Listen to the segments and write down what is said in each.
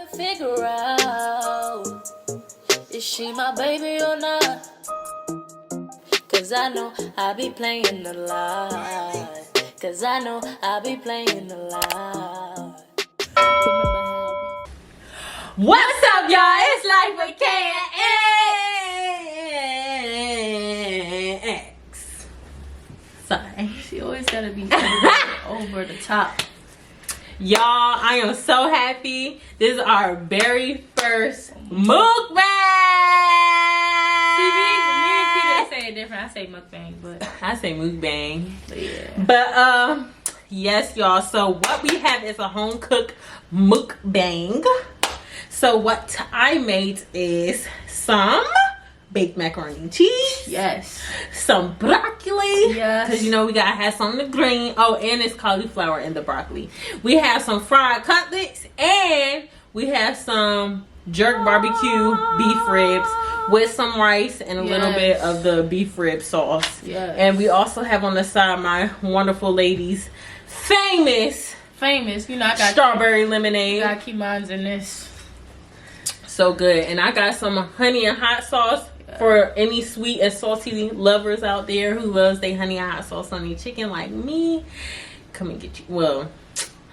to figure out, is she my baby or not? Cause I know I be playing the lie. Cause I know I be playing the lie. What's up, y'all? It's Lyfewithkay&Ex. Sorry, she always gotta be over the top. Y'all, I am so happy. This is our very first MukBang. See, me and Keita say it different. I say MukBang, but I say MukBang. yeah. But yes, y'all. So what we have is a home cooked MukBang. So what I made is some baked macaroni and cheese. Yes. Some broccoli. Yes. Because you know we gotta have some of the green. Oh, and it's cauliflower in the broccoli. We have some fried cutlets and we have some jerk barbecue beef ribs with some rice and a little bit of the beef rib sauce. Yes. And we also have on the side my wonderful ladies famous. You know, I got strawberry lemonade. Gotta keep mine in this. So good. And I got some honey and hot sauce for any sweet and salty lovers out there who loves their honey and hot sauce on their chicken like me. Come and get you. Well,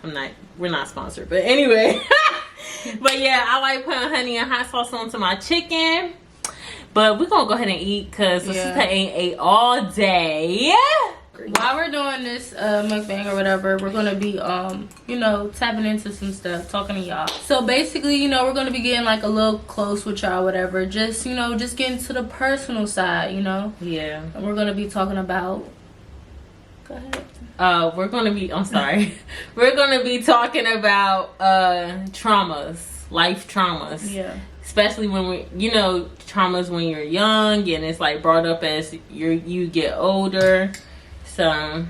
we're not sponsored, but anyway. But yeah, I like putting honey and hot sauce onto my chicken. But we're gonna go ahead and eat because the sister ain't ate all day. While we're doing this mukbang or whatever, we're gonna be you know, tapping into some stuff, talking to y'all. So basically, you know, we're gonna be getting like a little close with y'all, whatever. Just, you know, just getting to the personal side, you know. Yeah. And we're gonna be talking about. Go ahead. We're gonna be. I'm sorry. We're gonna be talking about traumas, life traumas. Yeah. Especially when we, you know, traumas when you're young and it's like brought up as you get older. So,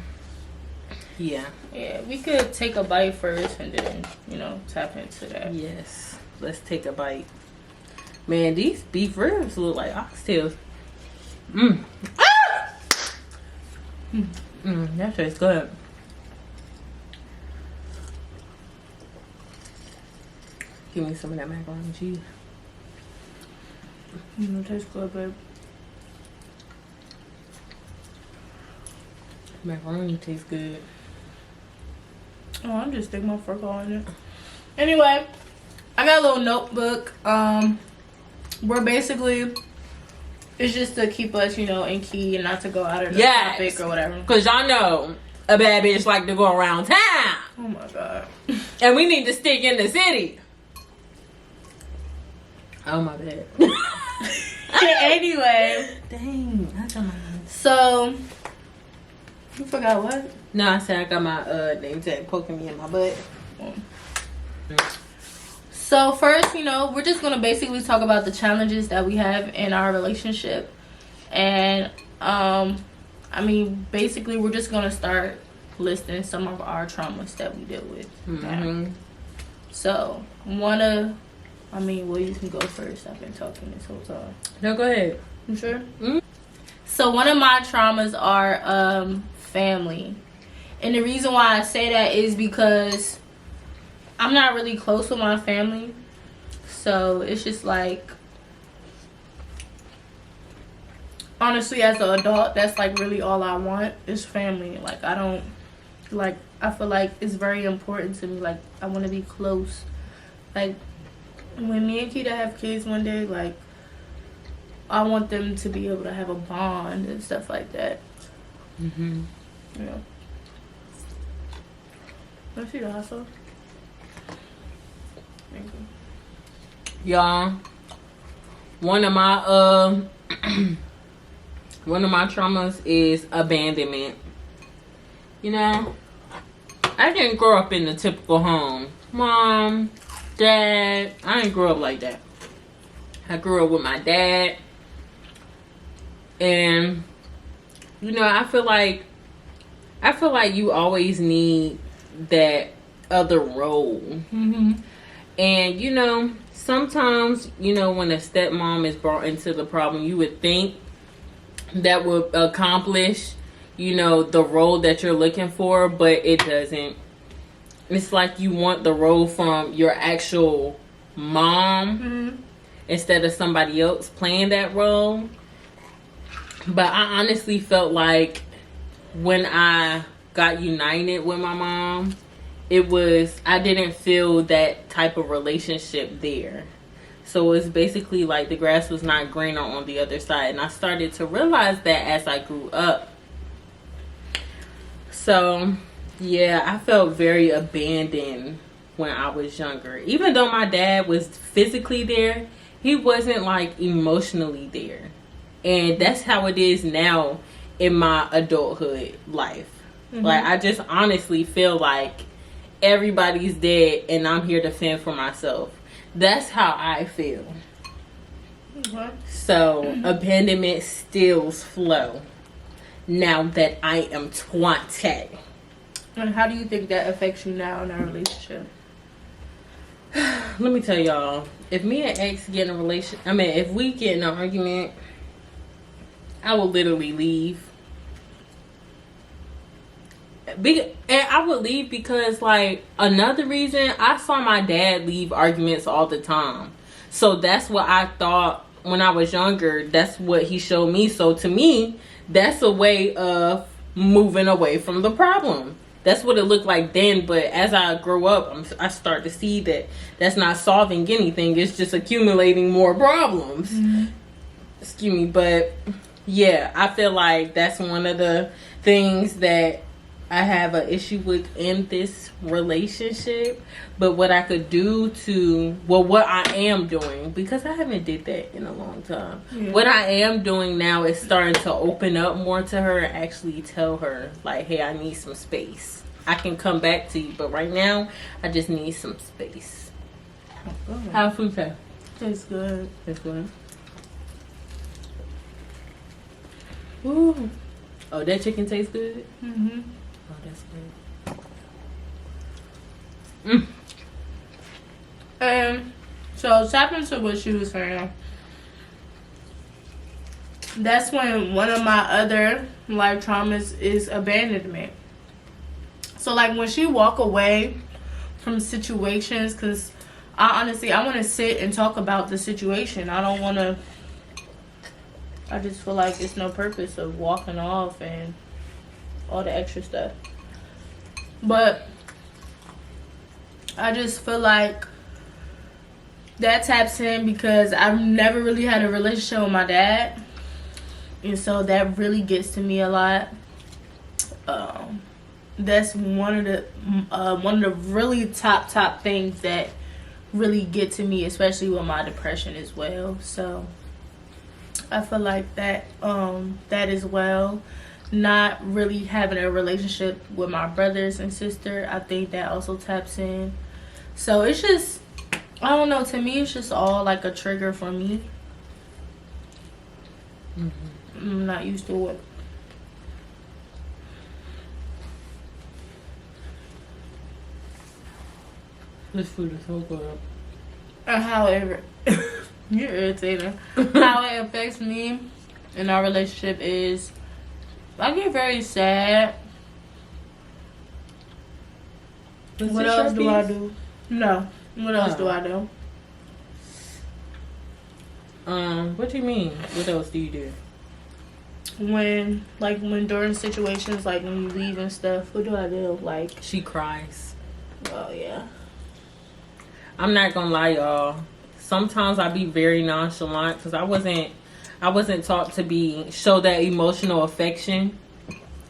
yeah. Yeah, we could take a bite first and then, you know, tap into that. Yes. Let's take a bite. Man, these beef ribs look like oxtails. Mmm. Ah! That tastes good. Give me some of that macaroni and cheese. It tastes good, babe. Macaroni tastes good. Oh, I'm just sticking my fork on it. Anyway, I got a little notebook. We're basically, it's just to keep us, you know, in key and not to go out of the topic or whatever. Because y'all know a bad bitch like to go around town. Oh my god. And we need to stick in the city. Oh my bad. Anyway. Dang, that's on my name. So, you forgot what? No, I said I got my name tag poking me in my butt. So first, you know, we're just gonna basically talk about the challenges that we have in our relationship. And I mean, basically we're just gonna start listing some of our traumas that we deal with. So well, you can go first. I've been talking this whole time. No, go ahead. You sure? So one of my traumas are family. And the reason why I say that is because I'm not really close with my family. So it's just like, honestly, as an adult, that's like really all I want is family. Like, I feel like it's very important to me. Like, I want to be close. Like, when me and Keita have kids one day, like, I want them to be able to have a bond and stuff like that. You know. Let's see the hot sauce. Thank you. Y'all, one of my traumas is abandonment. You know, I didn't grow up in the typical home. Mom, dad, I didn't grow up like that. I grew up with my dad. And you know, I feel like you always need that other role. And you know, sometimes, you know, when a stepmom is brought into the problem, you would think that would accomplish, you know, the role that you're looking for, but it doesn't. It's like you want the role from your actual mom instead of somebody else playing that role. But I honestly felt like when I got united with my mom, I didn't feel that type of relationship there. So it's basically like the grass was not greener on the other side. And I started to realize that as I grew up. So, yeah, I felt very abandoned when I was younger. Even though my dad was physically there, he wasn't like emotionally there. And that's how it is now in my adulthood life. Like, I just honestly feel like everybody's dead and I'm here to fend for myself. That's how I feel. So, abandonment stills flow now that I am 20. And how do you think that affects you now in our relationship? Let me tell y'all, if me and X get in a if we get in an argument, I will literally leave. And I would leave because, like, another reason, I saw my dad leave arguments all the time. So that's what I thought when I was younger. That's what he showed me. So to me, that's a way of moving away from the problem. That's what it looked like then. But as I grow up, I start to see that that's not solving anything. It's just accumulating more problems. Excuse me. But yeah, I feel like that's one of the things that I have an issue with in this relationship. But what I could do what I am doing, because I haven't did that in a long time. What I am doing now is starting to open up more to her and actually tell her, like, hey, I need some space. I can come back to you, but right now, I just need some space. How's food taste? Tastes good. It's good. Ooh. Oh, that chicken tastes good? Oh, that's good. And so tapping to what she was saying, that's when one of my other life traumas is abandonment. So like when she walk away from situations, because I want to sit and talk about the situation. I just feel like it's no purpose of walking off and all the extra stuff. But I just feel like that taps in because I've never really had a relationship with my dad, and so that really gets to me a lot. That's one of the really top things that really get to me, especially with my depression as well. So I feel like that as well. Not really having a relationship with my brothers and sister, I think that also taps in. So it's just, I don't know, to me it's just all like a trigger for me. I'm not used to it. This food is so good. However, you're irritating. How it affects me in our relationship is I get very sad. What else do I do? No. What else do I do? What do you mean? What else do you do? When during situations like when you leave and stuff, what do I do? Like, she cries. Oh yeah. I'm not gonna lie, y'all. Sometimes I be very nonchalant because I wasn't taught to show that emotional affection.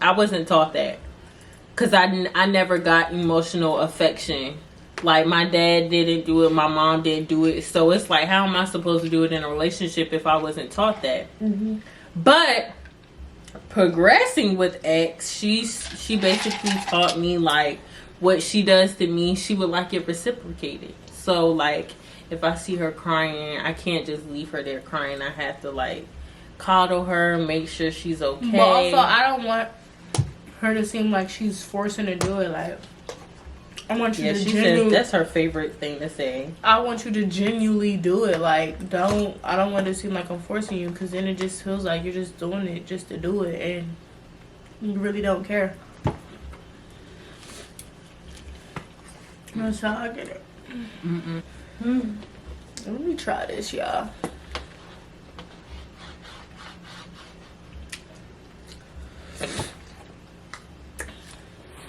I wasn't taught that because I never got emotional affection. Like, my dad didn't do it, my mom didn't do it. So it's like, how am I supposed to do it in a relationship if I wasn't taught that? But progressing with X, she basically taught me, like, what she does to me, she would like it reciprocated. So, like, if I see her crying, I can't just leave her there crying. I have to, like, coddle her, make sure she's okay. But also, I don't want her to seem like she's forcing to do it. Like, I want you to genuinely... that's her favorite thing to say. I want you to genuinely do it. Like, I don't want it to seem like I'm forcing you, because then it just feels like you're just doing it just to do it, and you really don't care. That's how I get it. Let me try this, y'all.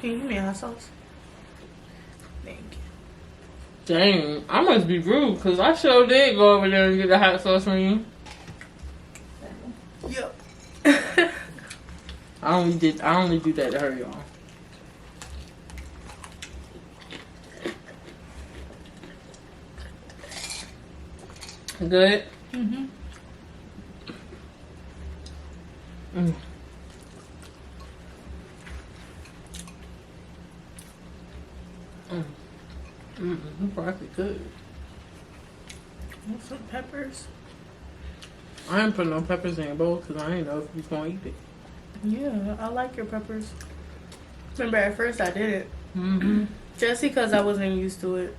Can you give me a hot sauce? Thank you. Dang, I must be rude because I sure did go over there and get the hot sauce from you. Yep. I only do that to her, y'all. Good. Mm-hmm. Mm. Probably good. Want some peppers? I ain't putting no peppers in your bowl because I ain't know if you gonna eat it. Yeah, I like your peppers. Remember, at first I didn't. Mm-hmm. Just because I wasn't used to it.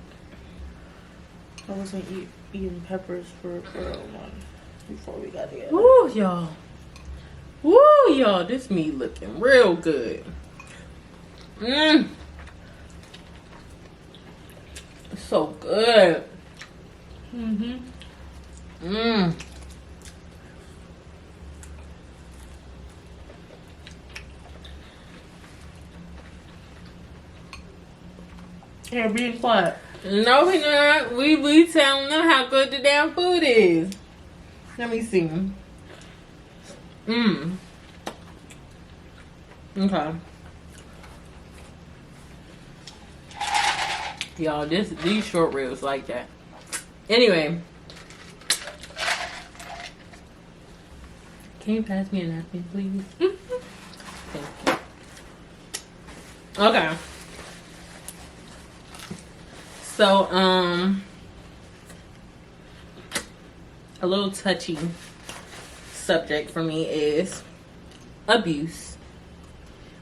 I wasn't eating peppers for a while before we got together. Woo, y'all. Woo, y'all. This meat looking real good. Mmm. It's so good. Mm-hmm. Mmm. Yeah, being quiet. No, we not. We telling them how good the damn food is. Let me see. Mmm. Okay. Y'all, these short ribs like that. Anyway. Can you pass me a napkin, please? Thank you. Okay. So, a little touchy subject for me is abuse.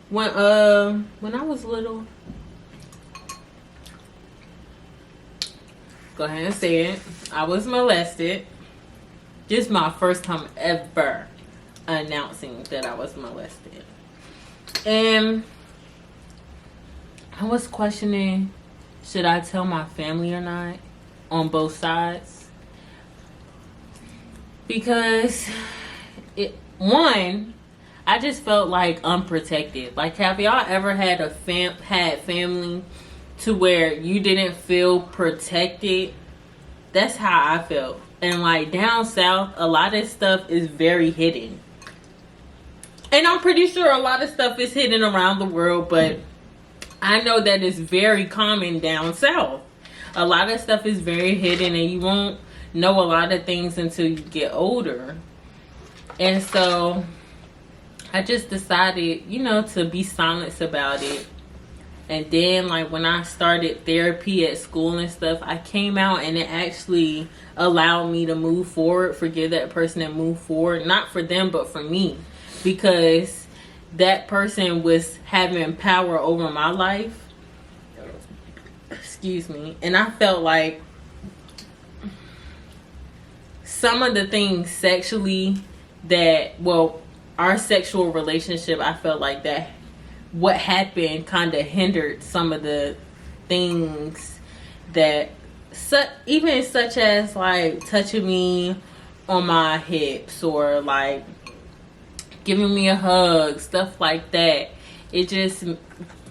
When I was little, go ahead and say it. I was molested. This is my first time ever announcing that I was molested. And I was questioning, should I tell my family or not? On both sides. Because I just felt like unprotected. Like, have y'all ever had had family to where you didn't feel protected? That's how I felt. And like down south, a lot of stuff is very hidden. And I'm pretty sure a lot of stuff is hidden around the world, but I know that it's very common down south. A lot of stuff is very hidden and you won't know a lot of things until you get older. And so I just decided, to be silent about it. And then like when I started therapy at school and stuff, I came out and it actually allowed me to move forward, forgive that person and move forward. Not for them, but for me. Because that person was having power over my life. Excuse me. And I felt like some of the things sexually our sexual relationship, I felt like that what happened kind of hindered some of the things that even such as like touching me on my hips or like giving me a hug, stuff like that. It just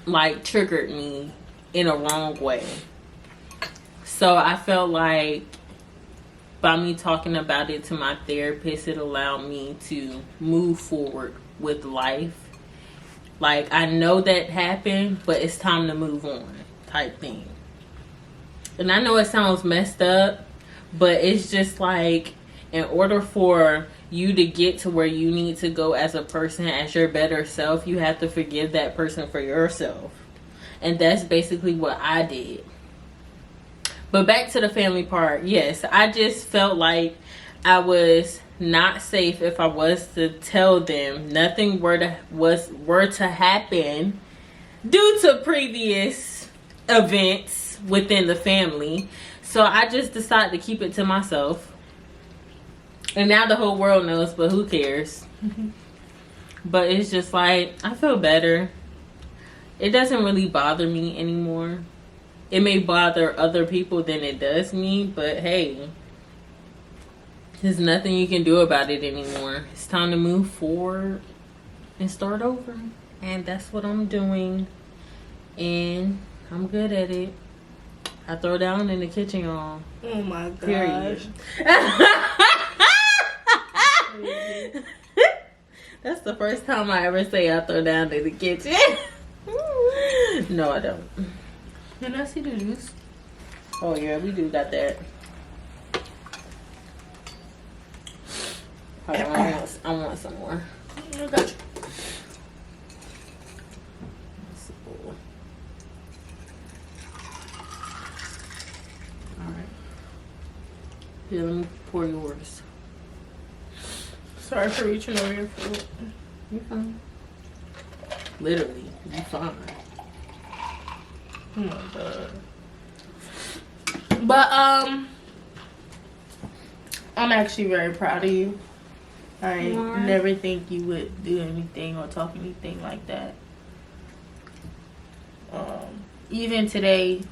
like triggered me in a wrong way. So I felt like by me talking about it to my therapist, it allowed me to move forward with life. Like, I know that happened, but it's time to move on type thing. And I know it sounds messed up, but it's just like, in order for you to get to where you need to go as a person, as your better self, you have to forgive that person for yourself. And that's basically what I did. But back to the family part, yes, I just felt like I was not safe if I was to tell them nothing were to happen due to previous events within the family. So I just decided to keep it to myself. And now the whole world knows, but who cares? Mm-hmm. But it's just like, I feel better. It doesn't really bother me anymore. It may bother other people than it does me, but hey, There's nothing you can do about it anymore. It's time to move forward and start over. And that's what I'm doing. And I'm good at it. I throw down in the kitchen, y'all. Oh my god. Period. That's the first time I ever say I throw down in the kitchen. No, I don't. Can I see the juice? Oh yeah, we do got that. Hold on, I want some more. I got you. Alright. Here, let me pour yours. Sorry for reaching over your food. You're fine. Literally, you fine. Oh my god. But I'm actually very proud of you. I never think you would do anything or talk anything like that. Even today,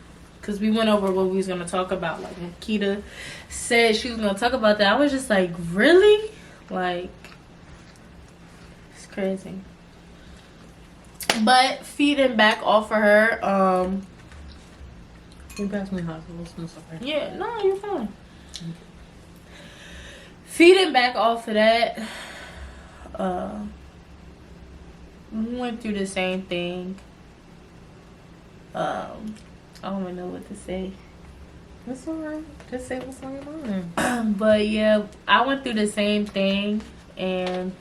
because we went over what we was going to talk about. Like, when Keita said she was going to talk about that, I was just like, really? Like, it's crazy. But feeding back off of her, Can you pass me hot sauce? I'm sorry. yeah, no, you're fine. Feeding back off of that, we went through the same thing. I don't even know what to say. That's alright. Just say what's on your mind. But yeah, I went through the same thing, and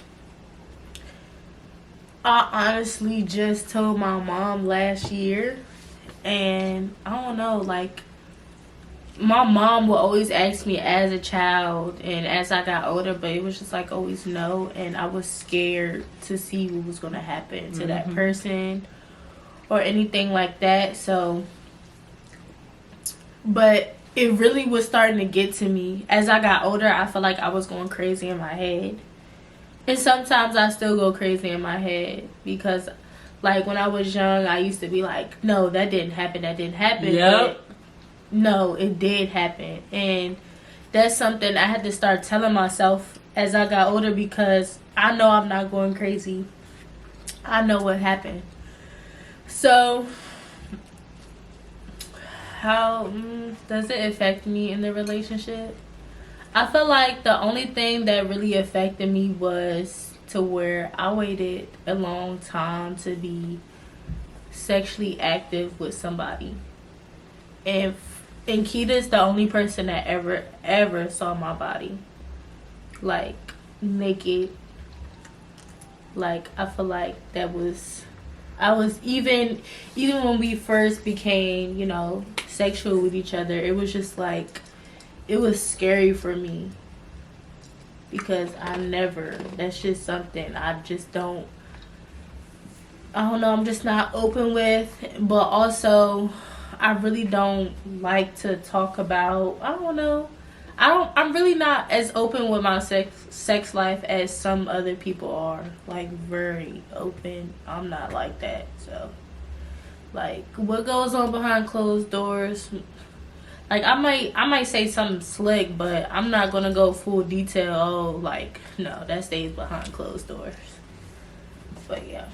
I honestly just told my mom last year, and I don't know, like, my mom would always ask me as a child and as I got older, but it was just like always no, and I was scared to see what was going to happen to that person or anything like that. So, but it really was starting to get to me. As I got older, I felt like I was going crazy in my head. And sometimes I still go crazy in my head because, like, when I was young, I used to be like, no, that didn't happen, that didn't happen. Yep. No, it did happen. And that's something I had to start telling myself as I got older, because I know I'm not going crazy. I know what happened. So, how does it affect me in the relationship? I feel like the only thing that really affected me was to where I waited a long time to be sexually active with somebody. And Keita's the only person that ever saw my body, like, naked. Like, I feel like that was, I was even when we first became, you know, sexual with each other, it was just like, it was scary for me, because that's just something I just don't, I don't know, I'm just not open with. But also, I really don't like to talk about, I don't know, I'm really not as open with my sex life as some other people are. Like, very open. I'm not like that. So, like, what goes on behind closed doors, like, I might say something slick, but I'm not gonna go full detail. Oh, like, no, that stays behind closed doors. But yeah.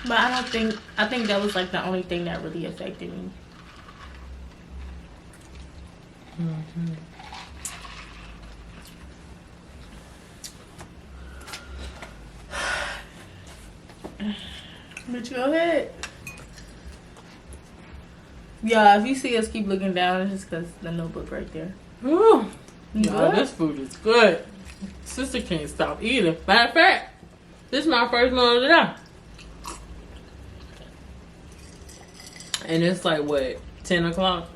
But I think that was, like, the only thing that really affected me. But go ahead. Yeah, if you see us keep looking down, it's just because the notebook right there. Ooh. You No, good? this food is good. Sister can't stop eating. Matter of fact, this is my first meal of the day. And it's like, what, 10 o'clock?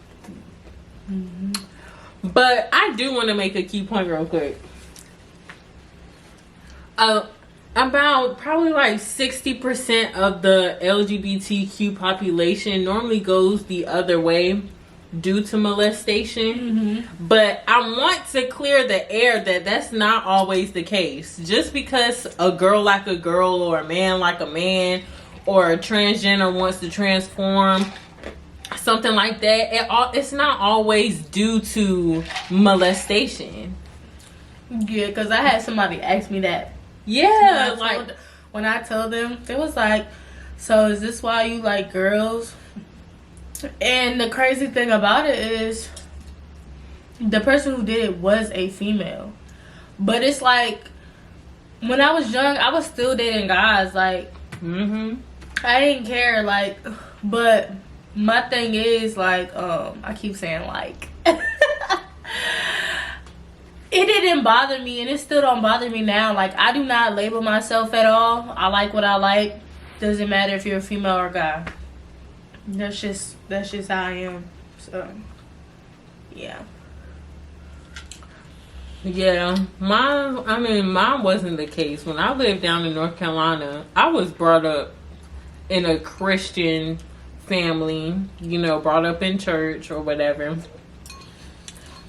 But I do want to make a key point real quick. About probably like 60% of the LGBTQ population normally goes the other way due to molestation. But I want to clear the air that that's not always the case. Just because a girl like a girl, or a man like a man, or a transgender wants to transform, something like that, it's not always due to molestation. Yeah, because I had somebody ask me that. Yeah, when I told them, it was like, so is this why you like girls? And the crazy thing about it is, the person who did it was a female. But it's like, when I was young, I was still dating guys. Like, I didn't care. Like, but my thing is, like, I keep saying, like, it didn't bother me, and it still don't bother me now. Like, I do not label myself at all. I like what I like. Doesn't matter if you're a female or a guy. That's just how I am. So, yeah. Yeah, mine wasn't the case. When I lived down in North Carolina, I was brought up in a Christian family, you know, brought up in church or whatever.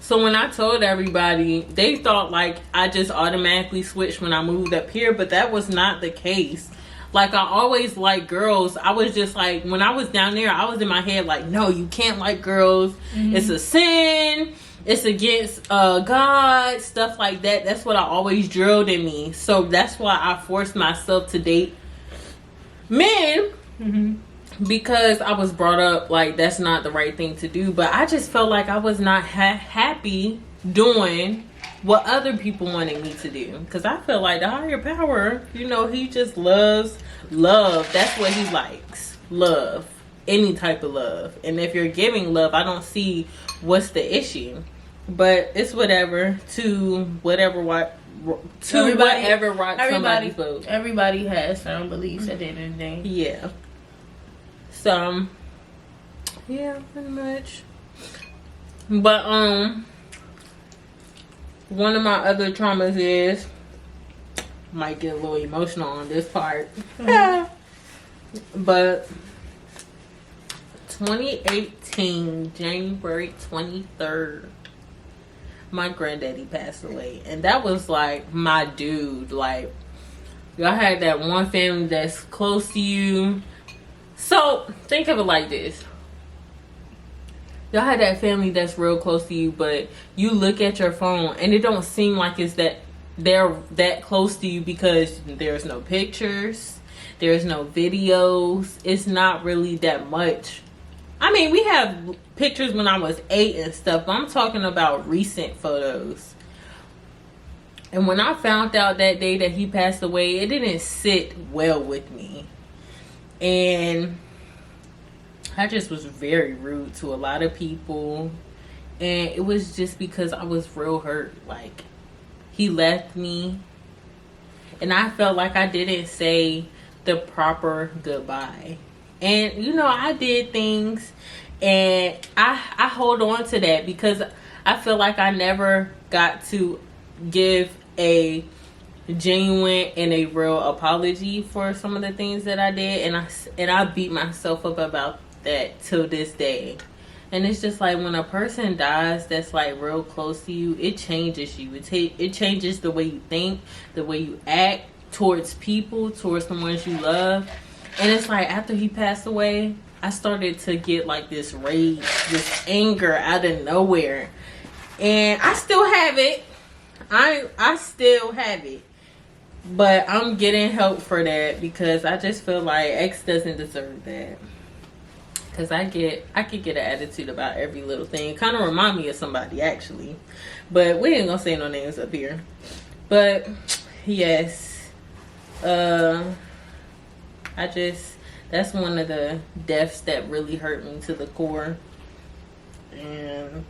So when I told everybody, they thought like I just automatically switched when I moved up here, but that was not the case. Like, I always liked girls. I was just like, when I was down there, I was in my head like, no, you can't like girls. It's a sin. It's against God, stuff like that. That's what I always drilled in me. So that's why I forced myself to date men, because I was brought up like that's not the right thing to do. But I just felt like I was not happy doing what other people wanted me to do, because I feel like the higher power, you know, he just loves love. That's what he likes. Love. Any type of love. And if you're giving love, I don't see what's the issue. But it's whatever to whatever what to whatever rocks somebody's boat. Everybody has some beliefs at the end of the day. Yeah. So yeah, pretty much. But one of my other traumas is, might get a little emotional on this part. But 2018, January 23rd, my granddaddy passed away. And that was like my dude. Like, y'all had that one family that's close to you. So think of it like this. Y'all had that family that's real close to you, but you look at your phone and it don't seem like it's that they're that close to you, because there's no pictures, there's no videos. It's not really that much. I mean, we have pictures when I was 8 and stuff, but I'm talking about recent photos. And when I found out that day that he passed away, it didn't sit well with me. And I just was very rude to a lot of people. And it was just because I was real hurt. Like, he left me. And I felt like I didn't say the proper goodbye. And, you know, I did things. And I hold on to that, because I feel like I never got to give a genuine and a real apology for some of the things that I did. And I beat myself up about that till this day. And it's just like, when a person dies that's like real close to you, it changes you. It changes the way you think, the way you act towards people, towards the ones you love. And it's like, after he passed away, I started to get like this rage, this anger out of nowhere. And I still have it. I still have it. But I'm getting help for that, because I just feel like X doesn't deserve that. Because I could get an attitude about every little thing. Kind of remind me of somebody, actually. But we ain't gonna say no names up here. But yes. That's one of the deaths that really hurt me to the core. And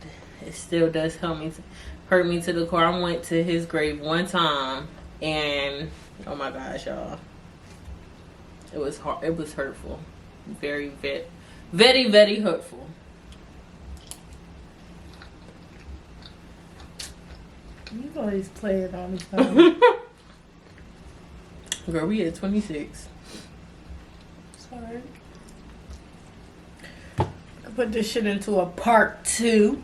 it still does hurt me to the core. I went to his grave one time, and oh my gosh, y'all. It was hard. It was hurtful. Very, very, very, very hurtful. You always play it all the time. Girl, we at 26. Sorry. I put this shit into a part 2.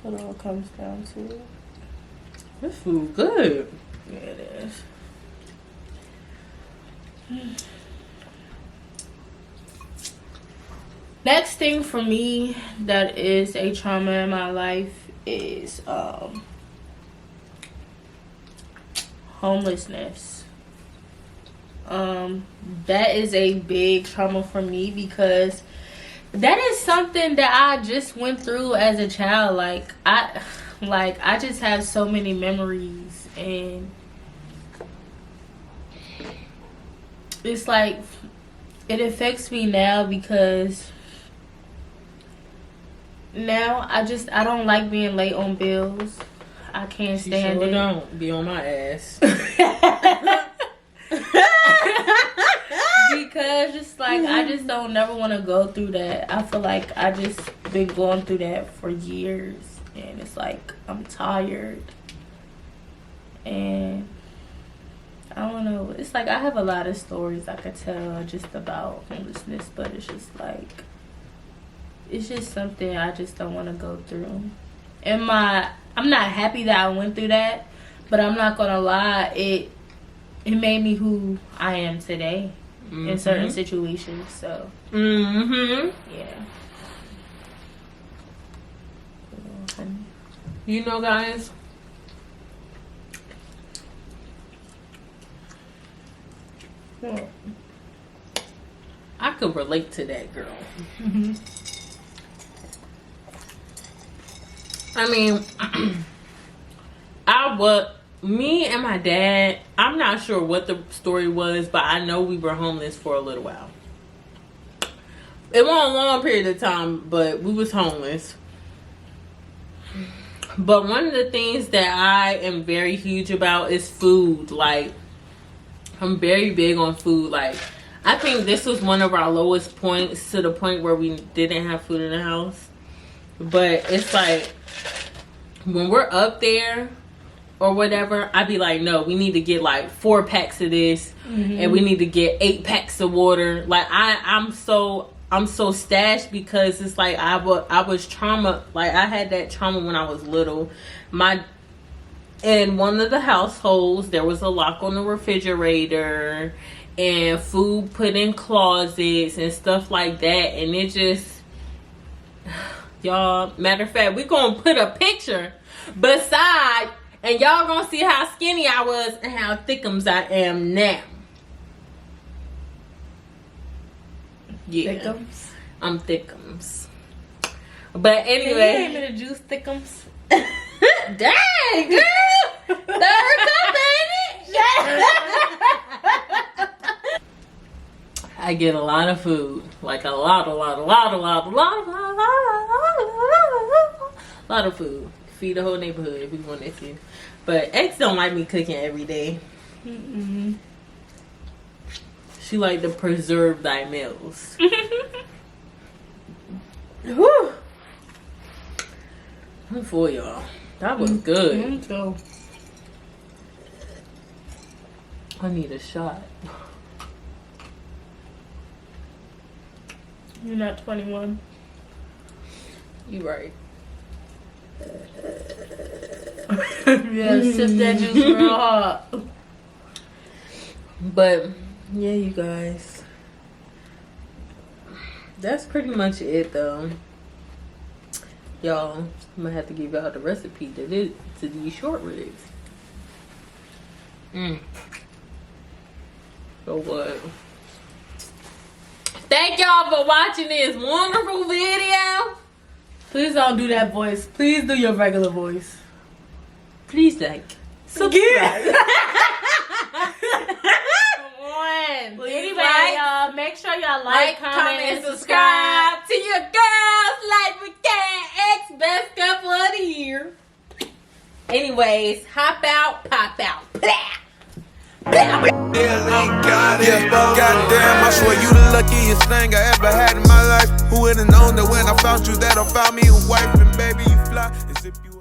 What all comes down to it. This food good. Yeah, it is. Next thing for me that is a trauma in my life is homelessness. That is a big trauma for me because that is something that I just went through as a child. I just have so many memories, and it's like it affects me now because now I don't like being late on bills. I can't stand it. Don't be on my ass. Because it's like I just don't never want to go through that. I feel like I just been going through that for years, and it's like I'm tired, and I don't know. It's like I have a lot of stories I could tell just about homelessness, but it's just like it's just something I just don't want to go through. And I'm not happy that I went through that, but I'm not gonna lie, it made me who I am today. Mm-hmm. In certain situations, so yeah. You know, guys, I could relate to that girl. Mm-hmm. I mean, me and my dad, I'm not sure what the story was, but I know we were homeless for a little while. It wasn't a long period of time, but we was homeless. But one of the things that I am very huge about is food. Like, I'm very big on food. Like, I think this was one of our lowest points, to the point where we didn't have food in the house. But it's like, when we're up there or whatever, I'd be like, no, we need to get like 4 packs of this, and we need to get 8 packs of water. Like I'm so stashed because it's like I was trauma. Like I had that trauma when I was little. In one of the households, there was a lock on the refrigerator and food put in closets and stuff like that, and it just, y'all, matter of fact, we're gonna put a picture beside, and y'all gonna see how skinny I was and how thickums I am now. Yeah. Thickums? I'm thickums. But anyway. Can you name it a juice thickums? Dang, girl! Third cup, ain't it? I get a lot of food. Like a lot of food. Feed the whole neighborhood if we wanted to. But X don't like me cooking every day. Mm-mm. She like to preserve thy meals. Whew. I'm full, y'all. That was good. So, I need a shot. you're not 21. You right. Yeah, sip that juice real hard. But yeah, you guys, that's pretty much it though. Y'all, I'm gonna have to give y'all the recipe to these short ribs. So what? Thank y'all for watching this wonderful video. Please don't do that voice. Please do your regular voice. Please like, subscribe. Anyway, y'all, make sure y'all like, comment, and subscribe to your girls, Lyfewithkay&Ex, best couple of the year. Anyways, hop out, pop out. Goddamn, I swear you the luckiest thing I ever had in my life. Who would've known that when I found you, that'll find me a wife, and baby, you fly as if you